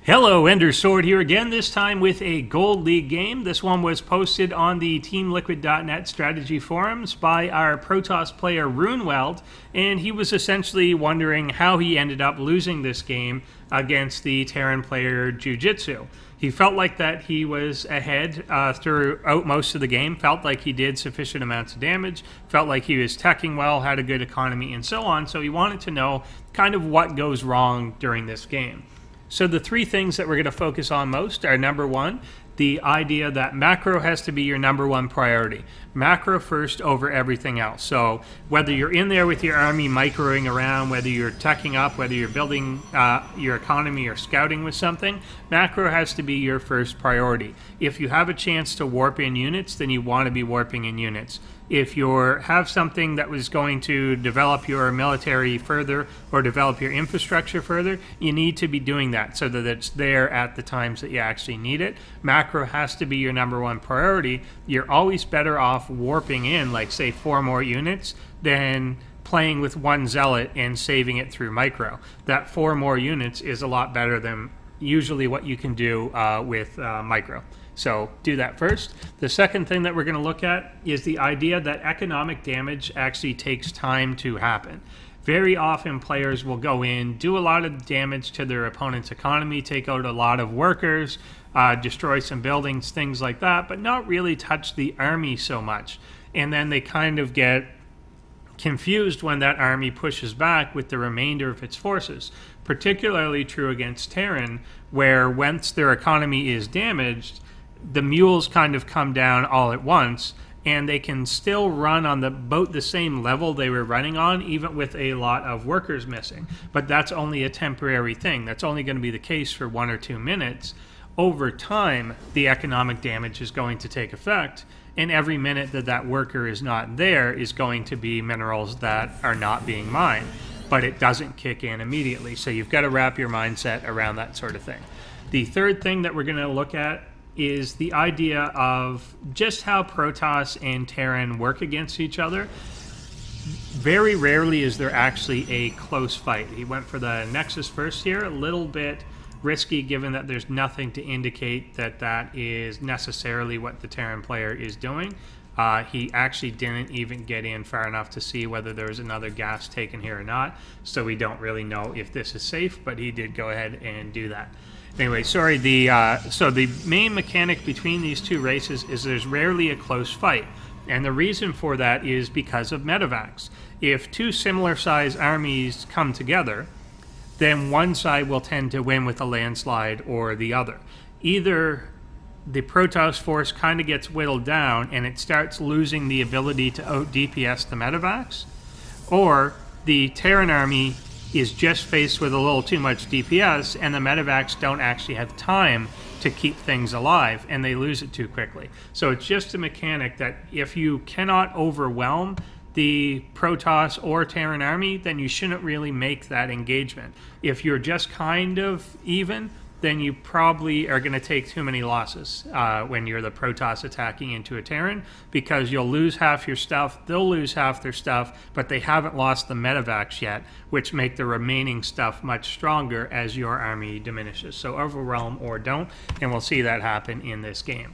Hello, EnderSword here again, this time with a Gold League game. This one was posted on the TeamLiquid.net strategy forums by our Protoss player Runeweld, and he was essentially wondering how he ended up losing this game against the Terran player Jiu-Jitsu. He felt like that he was ahead throughout most of the game, felt like he did sufficient amounts of damage, felt like he was teching well, had a good economy, and so on, so he wanted to know kind of what goes wrong during this game. So the three things that we're going to focus on most are, number one, the idea that macro has to be your number one priority. Macro first over everything else. So whether you're in there with your army microing around, whether you're teching up, whether you're building your economy or scouting with something, macro has to be your first priority. If you have a chance to warp in units, then you want to be warping in units. If you have something that was going to develop your military further or develop your infrastructure further, you need to be doing that so that it's there at the times that you actually need it. Macro has to be your number one priority. You're always better off warping in, like say 4 more units, than playing with 1 zealot and saving it through micro. That 4 more units is a lot better than usually what you can do with micro. So do that first. The second thing that we're going to look at is the idea that economic damage actually takes time to happen. Very often players will go in, do a lot of damage to their opponent's economy, take out a lot of workers, destroy some buildings, things like that, but not really touch the army so much. And then they kind of get confused when that army pushes back with the remainder of its forces. Particularly true against Terran, where once their economy is damaged, the mules kind of come down all at once, and they can still run on about the same level they were running on, even with a lot of workers missing. But that's only a temporary thing. That's only going to be the case for 1 or 2 minutes. Over time, the economic damage is going to take effect, and every minute that that worker is not there is going to be minerals that are not being mined. But it doesn't kick in immediately, so you've got to wrap your mindset around that sort of thing. The third thing that we're going to look at is the idea of just how Protoss and Terran work against each other. Very rarely is there actually a close fight. He went for the Nexus first here, a little bit risky given that there's nothing to indicate that that is necessarily what the Terran player is doing. He actually didn't even get in far enough to see whether there was another gas taken here or not, so we don't really know if this is safe, but he did go ahead and do that. Anyway, sorry, so the main mechanic between these two races is there's rarely a close fight, and the reason for that is because of medevacs. If 2 similar size armies come together, then one side will tend to win with a landslide or the other. Either the Protoss force kind of gets whittled down and it starts losing the ability to out-DPS the medevacs, or the Terran army is just faced with a little too much DPS and the medevacs don't actually have time to keep things alive and they lose it too quickly. So it's just a mechanic that if you cannot overwhelm the Protoss or Terran army, then you shouldn't really make that engagement. If you're just kind of even, then you probably are going to take too many losses when you're the Protoss attacking into a Terran, because you'll lose half your stuff, they'll lose half their stuff, but they haven't lost the medevacs yet, which make the remaining stuff much stronger as your army diminishes. So overwhelm or don't, and we'll see that happen in this game.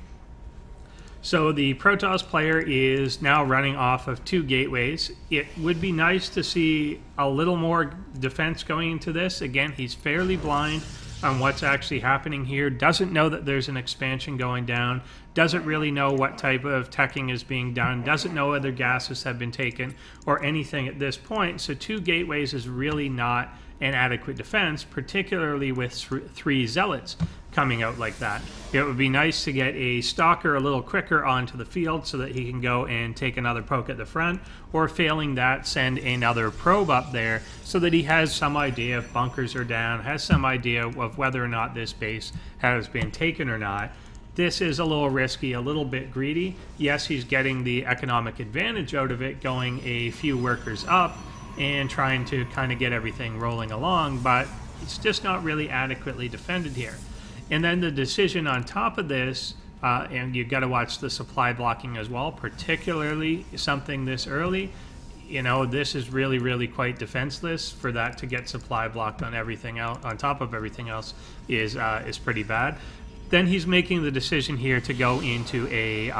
So the Protoss player is now running off of 2 gateways. It would be nice to see a little more defense going into this. Again, he's fairly blind on what's actually happening here, doesn't know that there's an expansion going down, doesn't really know what type of teching is being done, doesn't know whether gases have been taken or anything at this point. So 2 gateways is really not an adequate defense, particularly with 3 zealots coming out like that. It would be nice to get a stalker a little quicker onto the field so that he can go and take another poke at the front, or failing that, send another probe up there so that he has some idea if bunkers are down, has some idea of whether or not this base has been taken or not. This is a little risky, a little bit greedy. Yes, he's getting the economic advantage out of it, going a few workers up and trying to kind of get everything rolling along, but it's just not really adequately defended here. And then the decision on top of this, and you've got to watch the supply blocking as well, particularly something this early. you know, this is really, really quite defenseless. For that to get supply blocked on everything else, on top of everything else, is pretty bad. Then he's making the decision here to go into a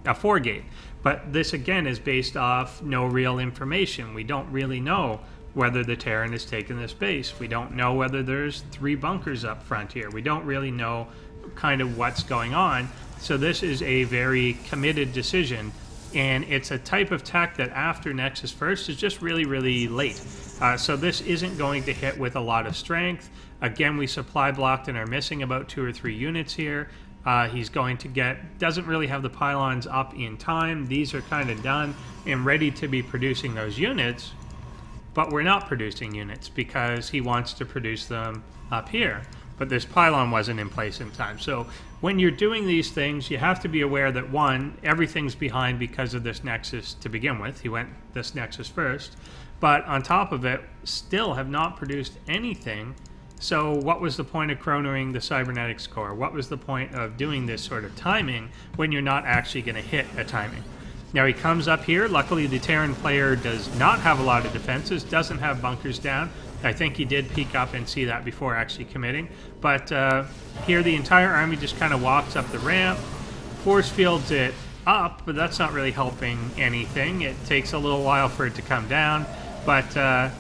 4-gate. But this, again, is based off no real information. We don't really know whether the Terran has taken this base. We don't know whether there's 3 bunkers up front here. We don't really know kind of what's going on. So this is a very committed decision, and it's a type of tech that after Nexus First is just really, really late. So this isn't going to hit with a lot of strength. Again, we supply blocked and are missing about 2 or 3 units here. He's going to doesn't really have the pylons up in time. These are kind of done and ready to be producing those units, but we're not producing units because he wants to produce them up here. But this pylon wasn't in place in time. So when you're doing these things, you have to be aware that, one, everything's behind because of this Nexus to begin with. He went this Nexus first. But on top of it, still have not produced anything. So what was the point of chronoing the cybernetics core? What was the point of doing this sort of timing when you're not actually going to hit a timing? Now he comes up here. Luckily, the Terran player does not have a lot of defenses, doesn't have bunkers down. I think he did peek up and see that before actually committing. But here the entire army just kind of walks up the ramp, force fields it up, but that's not really helping anything. It takes a little while for it to come down. But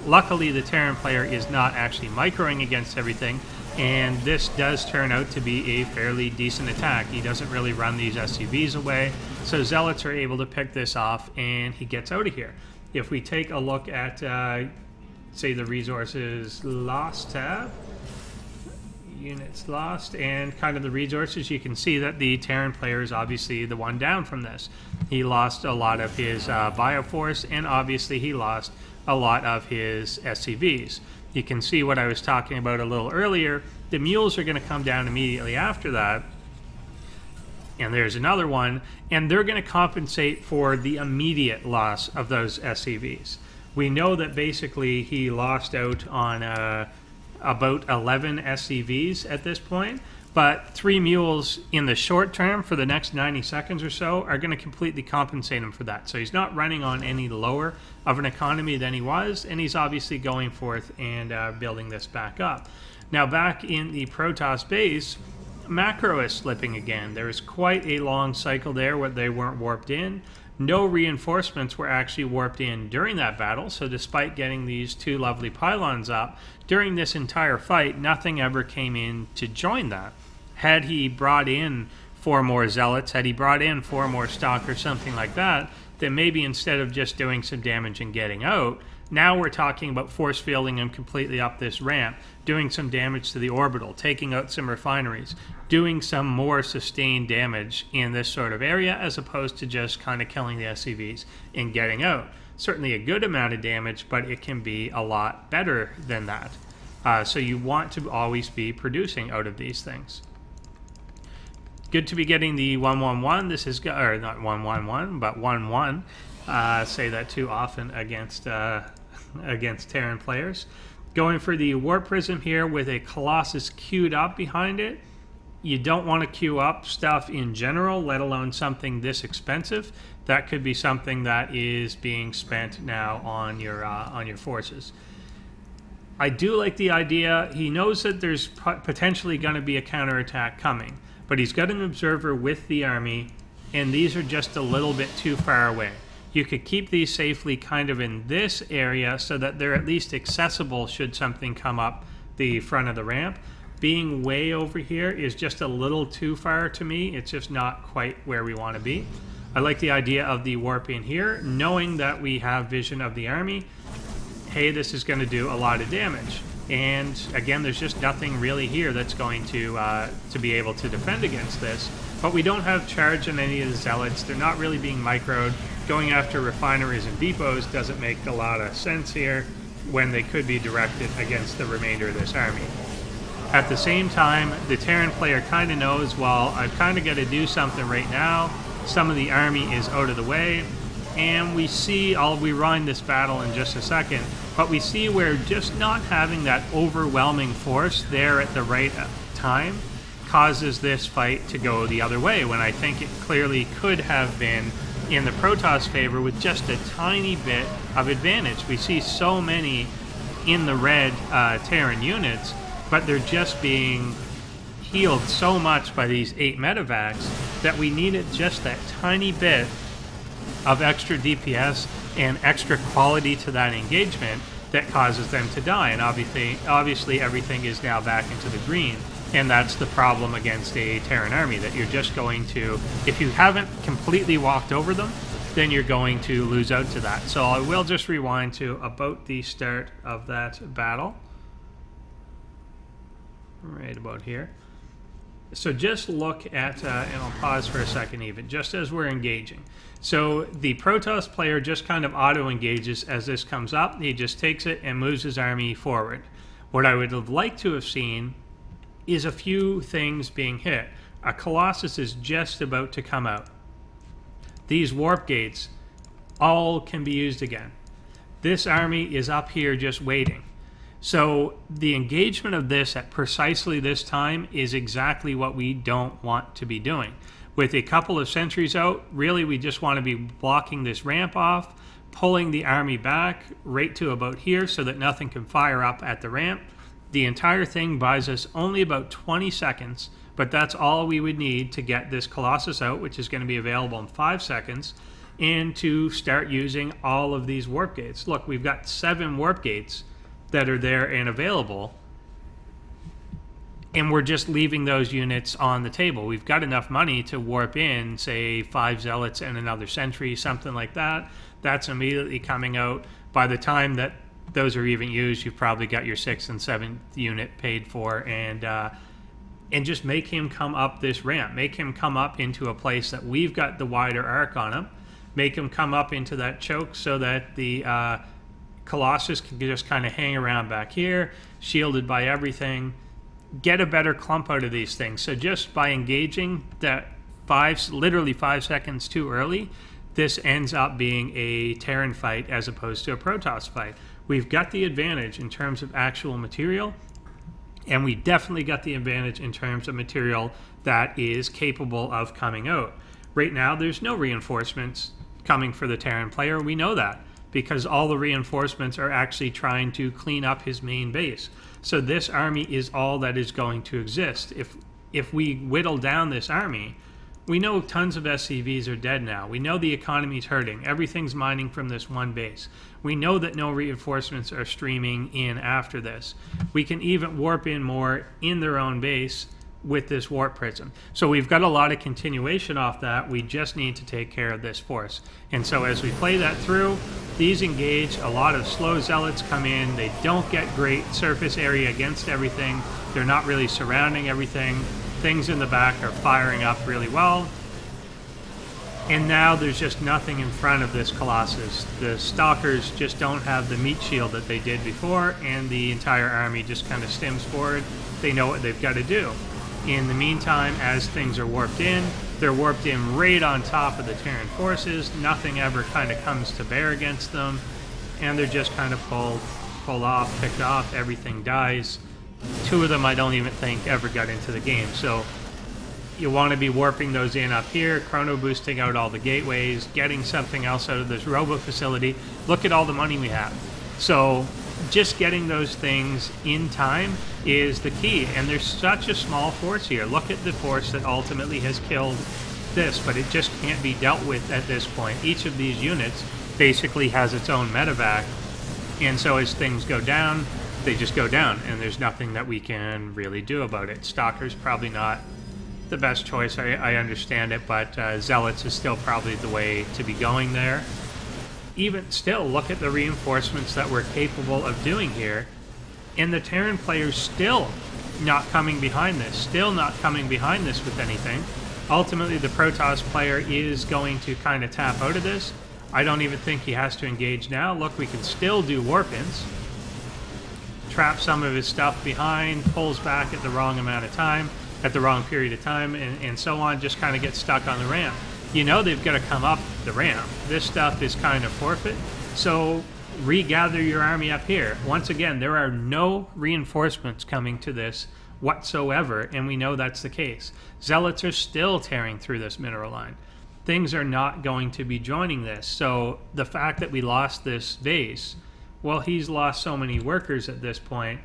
luckily the Terran player is not actually microing against everything, and this does turn out to be a fairly decent attack. He doesn't really run these SCVs away, so Zealots are able to pick this off, and he gets out of here. If we take a look at, say, the resources lost tab, units lost, and kind of the resources, you can see that the Terran player is obviously the one down from this. He lost a lot of his Bioforce, and obviously he lost a lot of his SCVs. You can see what I was talking about a little earlier. The mules are going to come down immediately after that, and there's another one, and they're going to compensate for the immediate loss of those SCVs. We know that basically he lost out on about 11 SCVs at this point, but 3 mules in the short term for the next 90 seconds or so are going to completely compensate him for that. So he's not running on any lower of an economy than he was, and he's obviously going forth and building this back up. Now back in the Protoss base, macro is slipping again. There's quite a long cycle there where they weren't warped in. No reinforcements were actually warped in during that battle, so despite getting these 2 lovely pylons up, during this entire fight, nothing ever came in to join that. Had he brought in 4 more Zealots, had he brought in 4 more Stalkers, something like that, then maybe instead of just doing some damage and getting out, now we're talking about force fielding him completely up this ramp, doing some damage to the orbital, taking out some refineries, doing some more sustained damage in this sort of area, as opposed to just kind of killing the SCVs and getting out. Certainly a good amount of damage, but it can be a lot better than that. So you want to always be producing out of these things. Good to be getting the 111. This is, or not 111, but 1-1. Say that too often against against Terran players. Going for the Warp Prism here with a Colossus queued up behind it. You don't want to queue up stuff in general, let alone something this expensive. That could be something that is being spent now on your forces. I do like the idea. He knows that there's potentially going to be a counterattack coming, but he's got an observer with the army, and these are just a little bit too far away. You could keep these safely kind of in this area so that they're at least accessible should something come up the front of the ramp. Being way over here is just a little too far to me. It's just not quite where we want to be. I like the idea of the warp in here, knowing that we have vision of the army. Hey, this is going to do a lot of damage. And again, there's just nothing really here that's going to be able to defend against this. But we don't have charge on any of the Zealots. They're not really being microed. Going after refineries and depots doesn't make a lot of sense here when they could be directed against the remainder of this army. At the same time, the Terran player kind of knows, well, I've kind of got to do something right now. Some of the army is out of the way. And we see, I'll rewind this battle in just a second, but we see where just not having that overwhelming force there at the right time causes this fight to go the other way, when I think it clearly could have been in the Protoss favor with just a tiny bit of advantage. We see so many in the red Terran units, but they're just being healed so much by these 8 medevacs that we needed just that tiny bit of extra DPS and extra quality to that engagement that causes them to die. And obviously everything is now back into the green, and that's the problem against a Terran army, that you're just going to, if you haven't completely walked over them, then you're going to lose out to that. So I will just rewind to about the start of that battle, right about here. So just look at, and I'll pause for a second even, just as we're engaging. So the Protoss player just kind of auto-engages as this comes up. He just takes it and moves his army forward. What I would have liked to have seen is a few things being hit. A Colossus is just about to come out. These warp gates all can be used again. This army is up here just waiting. So the engagement of this at precisely this time is exactly what we don't want to be doing. With a couple of sentries out, really we just want to be blocking this ramp off, pulling the army back right to about here so that nothing can fire up at the ramp. The entire thing buys us only about 20 seconds, but that's all we would need to get this Colossus out, which is going to be available in 5 seconds, and to start using all of these warp gates. Look, we've got 7 warp gates that are there and available, and we're just leaving those units on the table. We've got enough money to warp in, say, 5 zealots and another sentry, something like that. That's immediately coming out. By the time that those are even used, you've probably got your 6th and 7th unit paid for, and just make him come up this ramp. Make him come up into a place that we've got the wider arc on him. Make him come up into that choke so that the Colossus can just kind of hang around back here, shielded by everything. Get a better clump out of these things. So just by engaging that literally 5 seconds too early, this ends up being a Terran fight as opposed to a Protoss fight. We've got the advantage in terms of actual material, and we definitely got the advantage in terms of material that is capable of coming out. Right now, there's no reinforcements coming for the Terran player. We know that, because all the reinforcements are actually trying to clean up his main base. So this army is all that is going to exist. If we whittle down this army, we know tons of SCVs are dead now. We know the economy's hurting. Everything's mining from this one base. We know that no reinforcements are streaming in after this. We can even warp in more in their own base with this warp prism. So we've got a lot of continuation off that. We just need to take care of this force. And so as we play that through, these engage, a lot of slow zealots come in. They don't get great surface area against everything. They're not really surrounding everything. Things in the back are firing up really well. And now there's just nothing in front of this Colossus. The Stalkers just don't have the meat shield that they did before, and the entire army just kind of stims forward. They know what they've got to do. In the meantime, as things are warped in, they're warped in right on top of the Terran forces. Nothing ever kind of comes to bear against them, and they're just kind of pulled off, picked off. Everything dies. 2 of them I don't even think ever got into the game. So you want to be warping those in up here, chrono boosting out all the gateways, getting something else out of this robo facility. Look at all the money we have. So just getting those things in time is the key. And there's such a small force here. Look at the force that ultimately has killed this, but it just can't be dealt with at this point. Each of these units basically has its own medevac, and so as things go down, they just go down, and there's nothing that we can really do about it. Stalker's probably not the best choice, I understand it, but Zealots is still probably the way to be going there. Even still, look at the reinforcements that we're capable of doing here, and the Terran players still not coming behind this, with anything. Ultimately, the Protoss player is going to kind of tap out of this. I don't even think he has to engage now. Look, we can still do warp-ins. Trap some of his stuff behind, pulls back at the wrong amount of time, at the wrong period of time, and so on, just kind of gets stuck on the ramp. You know they've got to come up the ramp. This stuff is kind of forfeit, so regather your army up here. Once again, there are no reinforcements coming to this whatsoever, and we know that's the case. Zealots are still tearing through this mineral line. things are not going to be joining this. So the fact that we lost this base, well, he's lost so many workers at this point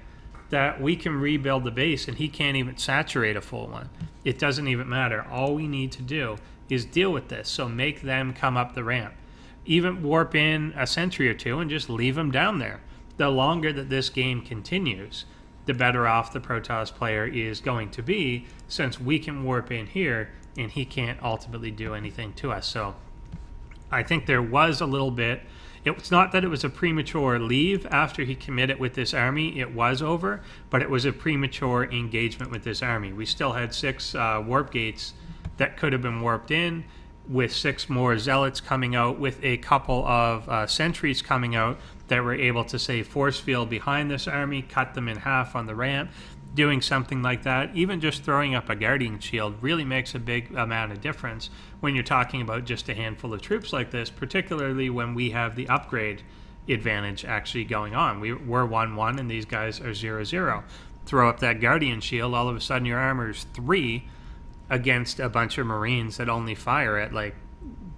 that we can rebuild the base and he can't even saturate a full one. It doesn't even matter. All we need to do is deal with this. So make them come up the ramp. Even warp in a sentry or two and just leave them down there. The longer that this game continues, the better off the Protoss player is going to be, since we can warp in here and he can't ultimately do anything to us. So I think there was a little bit, it's not that it was a premature leave after he committed with this army, it was over, but it was a premature engagement with this army. We still had 6 warp gates that could have been warped in, with 6 more zealots coming out, with a couple of sentries coming out that were able to say force field behind this army, cut them in half on the ramp. Doing something like that, even just throwing up a guardian shield, really makes a big amount of difference when you're talking about just a handful of troops like this, particularly when we have the upgrade advantage actually going on. We're 1-1 and these guys are 0-0. Throw up that guardian shield, all of a sudden your armor's 3 against a bunch of Marines that only fire at like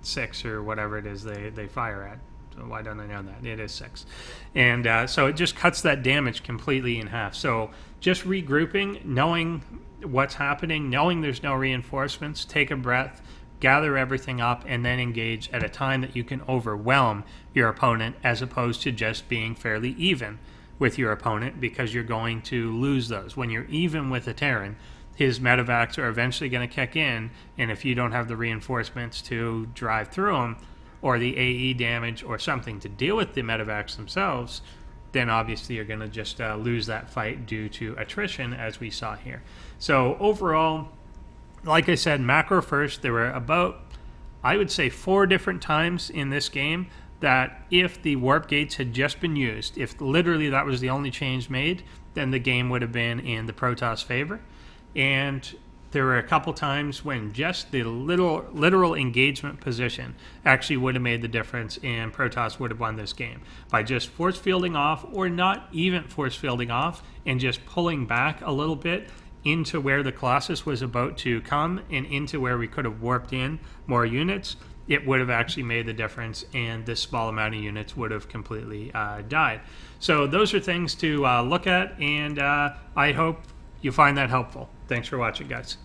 6 or whatever it is they fire at. So why don't I know that? It is 6. And so it just cuts that damage completely in half. So just regrouping, knowing what's happening, knowing there's no reinforcements, take a breath, gather everything up, and then engage at a time that you can overwhelm your opponent, as opposed to just being fairly even with your opponent, because you're going to lose those. When you're even with a Terran, his medevacs are eventually going to kick in, and if you don't have the reinforcements to drive through them, or the AE damage or something to deal with the medevacs themselves, then obviously you're going to just lose that fight due to attrition, as we saw here. So overall, like I said, macro first, there were about, I would say, 4 different times in this game that if the warp gates had just been used, if literally that was the only change made, then the game would have been in the Protoss favor. And there were a couple times when just the literal engagement position actually would have made the difference, and Protoss would have won this game by just force fielding off, or not even force fielding off, and just pulling back a little bit into where the Colossus was about to come and into where we could have warped in more units. It would have actually made the difference, and this small amount of units would have completely died. So those are things to look at, and I hope you find that helpful. Thanks for watching, guys.